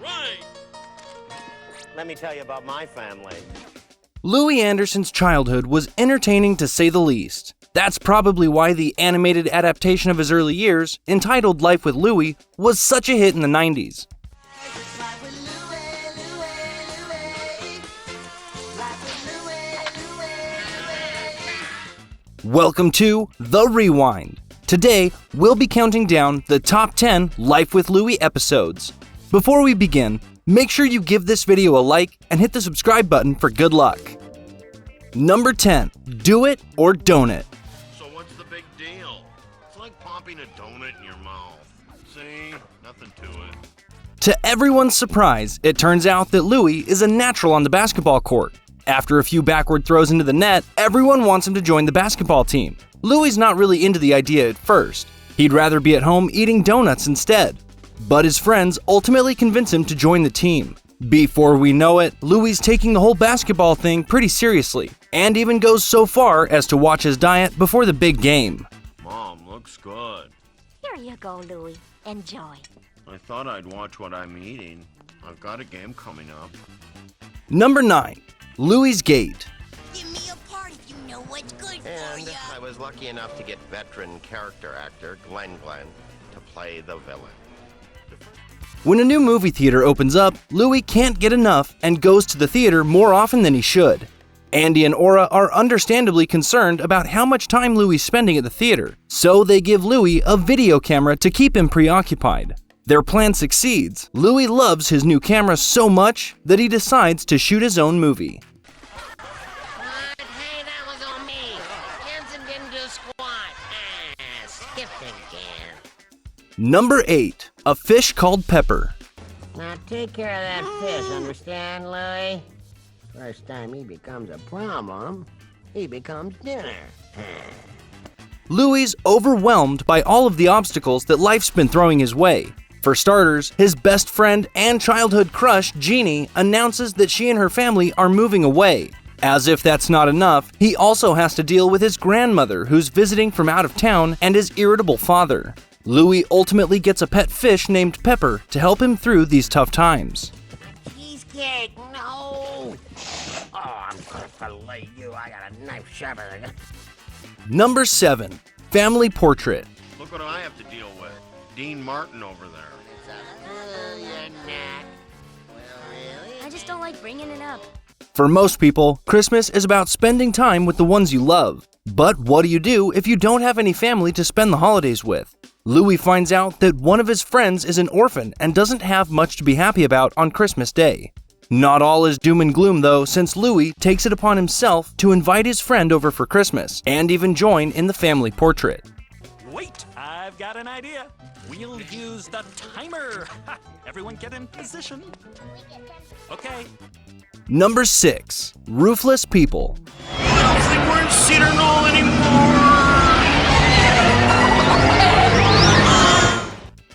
Right. Let me tell you about my family. Louie Anderson's childhood was entertaining to say the least. That's probably why the animated adaptation of his early years, entitled Life with Louie, was such a hit in the 90s. Welcome to The Rewind. Today, we'll be counting down the top 10 Life with Louie episodes. Before we begin, make sure you give this video a like and hit the subscribe button for good luck. Number 10, Do It or Don't It. So what's the big deal? It's like popping a donut in your mouth. See? Nothing to it. To everyone's surprise, it turns out that Louie is a natural on the basketball court. After a few backward throws into the net, everyone wants him to join the basketball team. Louie's not really into the idea at first. He'd rather be at home eating donuts instead. But his friends ultimately convince him to join the team. Before we know it, Louie's taking the whole basketball thing pretty seriously, and even goes so far as to watch his diet before the big game. Mom, looks good. Here you go, Louie. Enjoy. I thought I'd watch what I'm eating. I've got a game coming up. Number 9, Louie's Gate. Give me a part if you know what's good for And ya. I was lucky enough to get veteran character actor Glenn to play the villain. When a new movie theater opens up, Louie can't get enough and goes to the theater more often than he should. Andy and Aura are understandably concerned about how much time Louie's spending at the theater, so they give Louie a video camera to keep him preoccupied. Their plan succeeds. Louie loves his new camera so much that he decides to shoot his own movie. What? Hey, that was on me. Jensen didn't do squat. Skipped again. Number 8, A Fish Called Pepper. Now take care of that fish, understand, Louie? First time he becomes a problem, he becomes dinner. Louie's overwhelmed by all of the obstacles that life's been throwing his way. For starters, his best friend and childhood crush, Jeannie, announces that she and her family are moving away. As if that's not enough, he also has to deal with his grandmother who's visiting from out of town and his irritable father. Louie ultimately gets a pet fish named Pepper to help him through these tough times. Cheesecake, no! Oh, I'm gonna fillet you. I got a knife sharper than... Number 7, Family Portrait. Look what I have to deal with. Dean Martin over there. I just don't like bringing it up. For most people, Christmas is about spending time with the ones you love. But what do you do if you don't have any family to spend the holidays with? Louie finds out that one of his friends is an orphan and doesn't have much to be happy about on Christmas Day. Not all is doom and gloom though, since Louie takes it upon himself to invite his friend over for Christmas and even join in the family portrait. Wait, I've got an idea. We'll use the timer. Everyone get in position. Okay. Number 6, Roofless People. I don't think we're in Cedar Knoll anymore.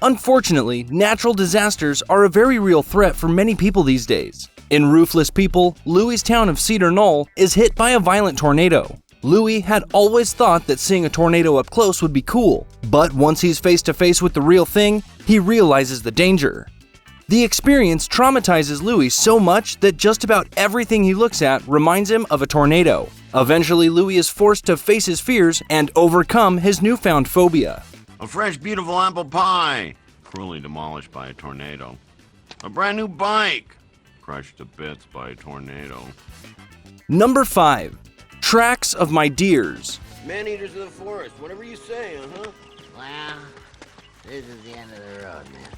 Unfortunately, natural disasters are a very real threat for many people these days. In Roofless People, Louie's town of Cedar Knoll is hit by a violent tornado. Louie had always thought that seeing a tornado up close would be cool, but once he's face to face with the real thing, he realizes the danger. The experience traumatizes Louie so much that just about everything he looks at reminds him of a tornado. Eventually, Louie is forced to face his fears and overcome his newfound phobia. A fresh, beautiful apple pie, cruelly demolished by a tornado. A brand new bike, crushed to bits by a tornado. Number 5, Tracks of My Deers. Man-eaters of the forest, whatever you say, Well, this is the end of the road, man.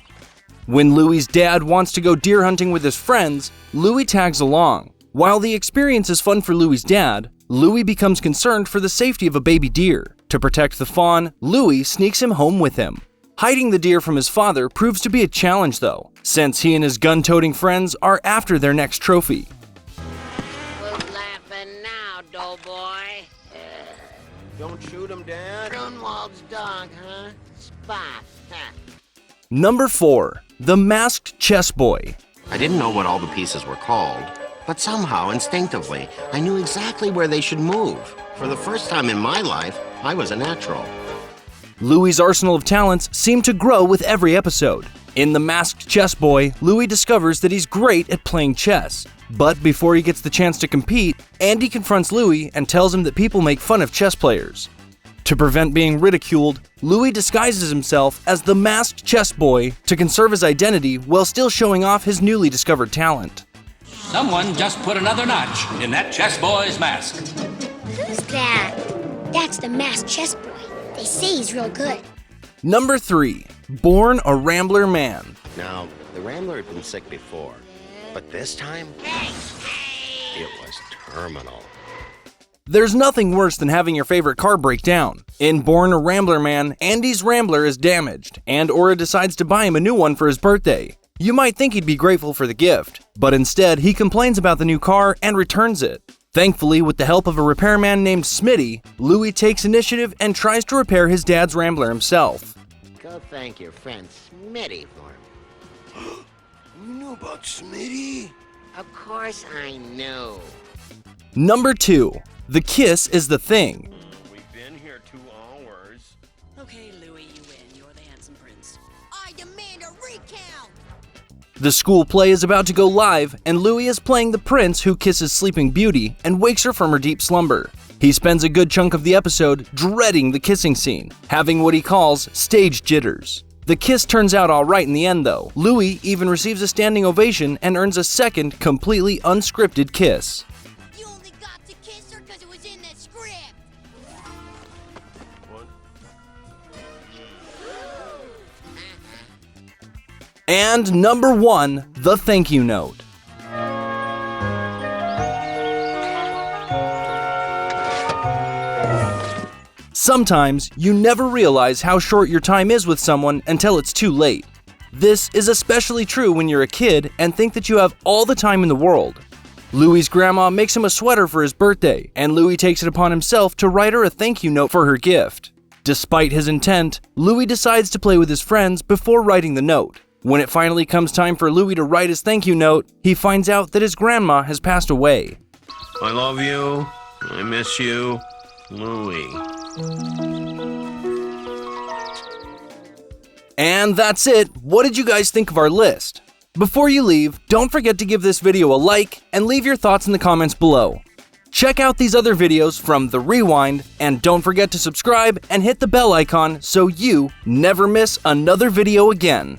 When Louie's dad wants to go deer hunting with his friends, Louie tags along. While the experience is fun for Louie's dad, Louie becomes concerned for the safety of a baby deer. To protect the fawn, Louie sneaks him home with him. Hiding the deer from his father proves to be a challenge though, since he and his gun-toting friends are after their next trophy. Who's laughing now, doughboy? Don't shoot him, Dad. Grunwald's dog, huh? Spot. Number 4, The Masked Chessboy. I didn't know what all the pieces were called, but somehow, instinctively, I knew exactly where they should move. For the first time in my life, I was a natural. Louie's arsenal of talents seemed to grow with every episode. In the Masked Chessboy, Louie discovers that he's great at playing chess. But before he gets the chance to compete, Andy confronts Louie and tells him that people make fun of chess players. To prevent being ridiculed, Louie disguises himself as the Masked Chessboy to conserve his identity while still showing off his newly discovered talent. Someone just put another notch in that chess boy's mask. Who's that? That's the Masked Chessboy. They say he's real good. Number 3. Born a Rambler Man. Now, the Rambler had been sick before, but this time, it was terminal. There's nothing worse than having your favorite car break down. In Born a Rambler Man, Andy's Rambler is damaged, and Aura decides to buy him a new one for his birthday. You might think he'd be grateful for the gift, but instead he complains about the new car and returns it. Thankfully, with the help of a repairman named Smitty, Louie takes initiative and tries to repair his dad's Rambler himself. Go thank your friend Smitty for me. You know about Smitty? Of course I know. Number 2. The kiss is the thing. We've been here 2 hours. Okay, Louie, you win. You're the handsome prince. I demand a recount! The school play is about to go live, and Louie is playing the prince who kisses Sleeping Beauty and wakes her from her deep slumber. He spends a good chunk of the episode dreading the kissing scene, having what he calls stage jitters. The kiss turns out alright in the end though. Louie even receives a standing ovation and earns a second, completely unscripted kiss. You only got to kiss her because it was in the script! And number 1, the thank you note. Sometimes you never realize how short your time is with someone until it's too late. This is especially true when you're a kid and think that you have all the time in the world. Louie's grandma makes him a sweater for his birthday, and Louie takes it upon himself to write her a thank you note for her gift. Despite his intent, Louie decides to play with his friends before writing the note. When it finally comes time for Louie to write his thank you note, he finds out that his grandma has passed away. I love you. I miss you. Louie. And that's it. What did you guys think of our list? Before you leave, don't forget to give this video a like and leave your thoughts in the comments below. Check out these other videos from The Rewind, and don't forget to subscribe and hit the bell icon so you never miss another video again.